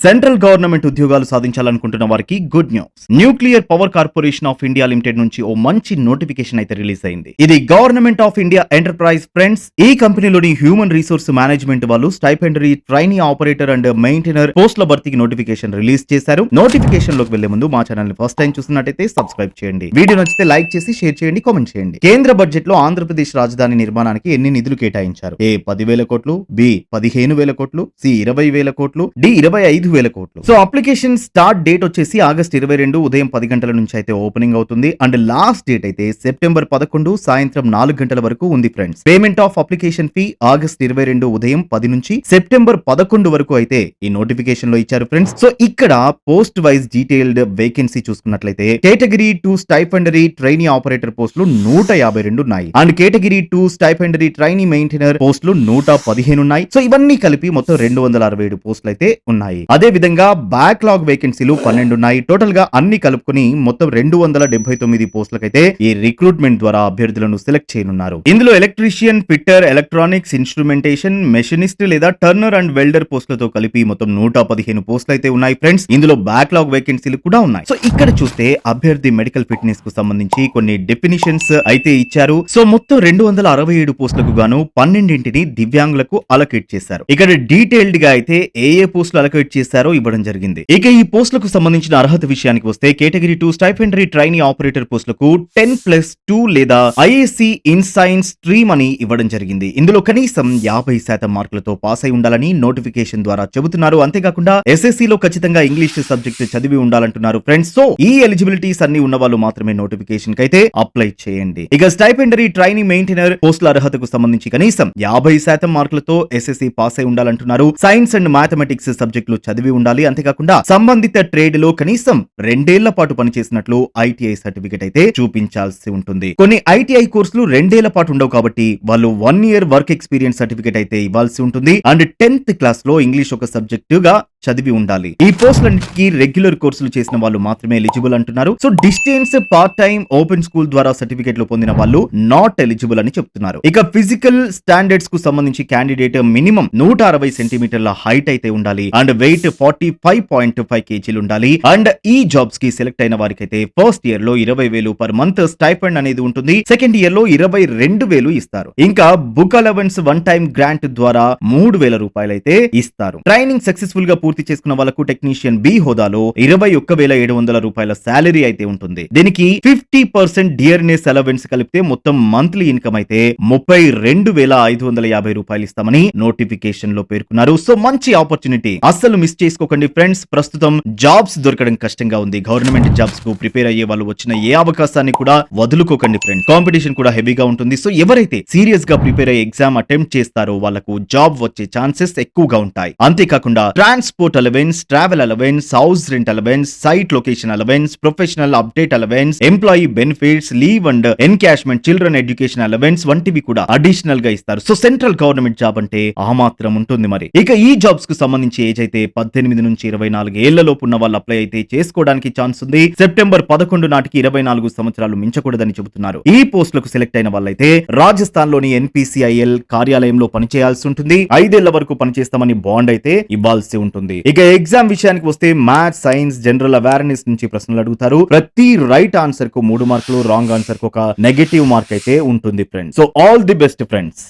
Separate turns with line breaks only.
Central government ఉద్యోగాలు సాధించాలనుకుంటున్న వారికి good news. Nuclear power corporation of India limited నుంచి ఓ మంచి నోటిఫికేషన్ అయితే రిలీజ్ అయింది. ఇది government of India enterprise friends. ఈ కంపెనీలోని హ్యూమన్ రిసోర్స్ మేనేజ్మెంట్ వాళ్ళు stipendiary, trainee operator and maintainer పోస్టుల భర్తీకి నోటిఫికేషన్ రిలీజ్ చేశారు. నోటిఫికేషన్ లోకి వెళ్లే ముందు మా ఛానల్ ని ఫస్ట్ టైం చూస్తున్నట్టయితే సబ్స్క్రైబ్ చేయండి. వీడియో నచ్చితే లైక్ చేసి షేర్ చేయండి, కామెంట్ చేయండి. కేంద్ర బడ్జెట్ లో ఆంధ్రప్రదేశ్ రాజధాని నిర్మాణానికి ఎన్ని నిధులు కేటాయించారు? ఏ 10,000 కోట్లు, బి 15,000 కోట్లు, సి 20,000 కోట్లు, డి 25,000 కోట్లు. సో అప్లికేషన్ స్టార్ట్ డేట్ వచ్చేసి ఆగస్ట్ 22 ఉదయం 10 గంటల నుంచి అయితే ఓపెనింగ్ అవుతుంది. అండ్ లాస్ట్ డేట్ అయితే సెప్టెంబర్ 11 సాయంత్రం 4 గంటల వరకు ఉంది friends. Payment of application fee August 22 ఉదయం 10 నుంచి సెప్టెంబర్ 11 వరకు అయితే ఈ నోటిఫికేషన్ లో ఇచ్చారు ఫ్రెండ్స్. సో ఇక్కడ పోస్ట్ వైజ్ డీటెయిల్డ్ వేకెన్సీ చూసుకున్నట్లయితే కేటగిరీ 2 స్టైపెండరీ ట్రైనీ ఆపరేటర్ పోస్టులు 152 ఉన్నాయి. And category 2 stipendiary trainee maintainer పోస్టులు 115 ఉన్నాయి. సో ఇవన్నీ కలిపి మొత్తం 267 పోస్టులు అయితే ఉన్నాయి. అదే విధంగా బ్యాక్లాగ్ వేకెన్సీలు 12 ఉన్నాయి. టోటల్ గా అన్ని కలుపుకొని మొత్తం 279 పోస్టులకైతే ఈ రిక్రూట్మెంట్ ద్వారా అభ్యర్థులను సెలెక్ట్ చేయనున్నారు. ఇందులో electrician, fitter, electronics, instrumentation, machinist లేదా టర్నర్ అండ్ వెల్డర్ పోస్టులతో కలిపి మొత్తం 115 పోస్టులు అయితే ఉన్నాయి ఫ్రెండ్స్. ఇందులో బ్యాక్లాగ్ వేకెన్సీలు కూడా ఉన్నాయి. సో ఇక్కడ చూస్తే అభ్యర్థి మెడికల్ ఫిట్నెస్ కు సంబంధించి కొన్ని డెఫినిషన్స్ అయితే ఇచ్చారు. సో మొత్తం 267 పోస్టులకు గాను 12ని దివ్యాంగులకు అలొకేట్ చేశారు. ఇక్కడ డీటెయిల్డ్ గా అయితే ఏ పోస్టులు అలొకేట్ చేశారో ఇవ్వడం జరిగింది. ఇక ఈ పోస్టులకు సంబంధించిన అర్హత విషయానికి వస్తే కేటగిరీ 2 స్టైపెండరీ ట్రైనీ ఆపరేటర్ పోస్టులకు 10+2 లేదా ఐఏసీ ఇన్ సైన్స్ స్ట్రీమ్ అని ఇవ్వడం జరిగింది. ఇందులో కనీసం 50% మార్కులతో పాస్ అయి ఉండాలని నోటిఫికేషన్ ద్వారా చెబుతున్నారు. అంతేకాకుండా ఎస్ఎస్సి లో ఖచ్చితంగా ఇంగ్లీష్ సబ్జెక్ట్ చదివి ఉండాలంటున్నారు ఫ్రెండ్స్. సో ఈ ఎలిజిబిలిటీస్ అన్ని ఉన్న వాళ్ళు మాత్రమే నోటిఫికేషన్ కి అయితే అప్లై చేయండి. ఇక స్టైపెండరీ ట్రైనీ మెయింటైనర్ పోస్టుల అర్హతకు సంబంధించి కనీసం 50% మార్కులతో ఎస్ఎస్సి పాస్ అయి ఉండాలంటున్నారు. సైన్స్ అండ్ మ్యాథమెటిక్స్ సబ్జెక్టులు చదివి ఉండాలి. అంతేకాకుండా సంబంధిత ట్రేడ్ లో కనీసం 2 ఏళ్ల పాటు పనిచేసినట్లు ఐటీఐ సర్టిఫికేట్ అయితే చూపించాల్సి ఉంటుంది. కొన్ని ఐటీఐ కోర్సులు 2 ఏళ్ల పాటు ఉండవు కాబట్టి వాళ్ళు 1 ఇయర్ వర్క్ ఎక్స్పీరియన్స్ సర్టిఫికేట్ అయితే ఇవ్వాల్సి ఉంటుంది. అండ్ 10th క్లాస్ లో ఇంగ్లీష్ ఒక సబ్జెక్టు గా చదివి ఉండాలి. ఈ పోస్టులకి రెగ్యులర్ కోర్సులు చేసిన వాళ్ళు మాత్రమే ఎలిజిబుల్ అంటున్నారు. So distance, part time, open school ద్వారా సర్టిఫికేట్లు పొందిన వాళ్ళు నాట్ ఎలిజిబుల్ అని చెప్తున్నారు. ఇక ఫిజికల్ స్టాండర్డ్స్ కు సంబంధించి క్యాండిడేట్ మినిమం 160 సెంటీమీటర్ల హైట్ అయితే ఉండాలి. అండ్ వెయిట్ 45.5 కేజీలు ఉండాలి. అండ్ ఈ జాబ్స్ కి సెలెక్ట్ అయిన వారికి అయితే ఫస్ట్ ఇయర్ లో 20,000 పర్ మంత్ స్టైపెండ్ అనేది ఉంటుంది. సెకండ్ ఇయర్ లో 22,000 ఇస్తారు. ఇంకా book allowance one time grant ద్వారా 3,000 రూపాయలు అయితే ఇస్తారు. ట్రైనింగ్ సక్సెస్ఫుల్ గా పూర్తి చేసుకున్న వాళ్ళకు టెక్నీషియన్ బి హోదాలో 21,700 రూపాయల శాలరీ అయితే ఉంటుంది. దీనికి 50% డియర్నెస్ అలవెన్స్ కలిపితే మొత్తం మంత్లీ ఇన్కమ్ అయితే 32,550 రూపాయలు ఇస్తామని నోటిఫికేషన్ లో పేర్కొన్నారు. సో మంచి ఆపర్చునిటీ, అస్సలు మిస్ చేసుకోకండి ఫ్రెండ్స్. ప్రస్తుతం జాబ్స్ దొరకడం కష్టంగా ఉంది. గవర్నమెంట్ జాబ్స్ కు ప్రిపేర్ అయ్యే వాళ్ళు వచ్చిన ఏ అవకాశాన్ని కూడా వదులుకోకండి ఫ్రెండ్స్. కాంపిటీషన్ కూడా హెవీగా ఉంటుంది. సో ఎవరైతే సీరియస్ గా ప్రిపేర్ అయ్యే ఎగ్జామ్ అటెంప్ట్ చేస్తారో వాళ్ళకు జాబ్ వచ్చే ఛాన్సెస్ ఎక్కువగా ఉంటాయి. అంతేకాకుండా transport allowance, travel allowance, house rent allowance, site location allowance, professional update allowance, employee benefits, leave and encashment, children education allowance వంటివి కూడా అడిషనల్ గా ఇస్తారు. సో సెంట్రల్ గవర్నమెంట్ జాబ్ అంటే ఆ మాత్రం ఉంటుంది మరి. ఇక ఈ జాబ్స్ కు సంబంధించి ఏజ్ అయితే 18 నుంచి 24 ఏళ్ల లోపు ఉన్న వాళ్ళు అప్లై అయితే చేసుకోవడానికి ఛాన్స్ ఉంది. సెప్టెంబర్ 11 నాటికి 24 సంవత్సరాలు మించకూడదని చెబుతున్నారు. ఈ పోస్టులకు సెలెక్ట్ అయిన వాళ్ళైతే రాజస్థాన్ లోని ఎన్పిసిఐఎల్ కార్యాలయంలో పనిచేయాల్సి ఉంటుంది. 5 ఏళ్ల వరకు పనిచేస్తామని బాండ్ అయితే ఇవ్వాల్సి ఉంటుంది. ఇక ఎగ్జామ్ విషయానికి వస్తే మ్యాథ్స్, సైన్స్, జనరల్ అవేర్నెస్ నుంచి ప్రశ్నలు అడుగుతారు. ప్రతి రైట్ ఆన్సర్ కు 3 మార్కులు, రాంగ్ ఆన్సర్ కు ఒక నెగటివ్ మార్క్ అయితే ఉంటుంది friends. So all the best friends.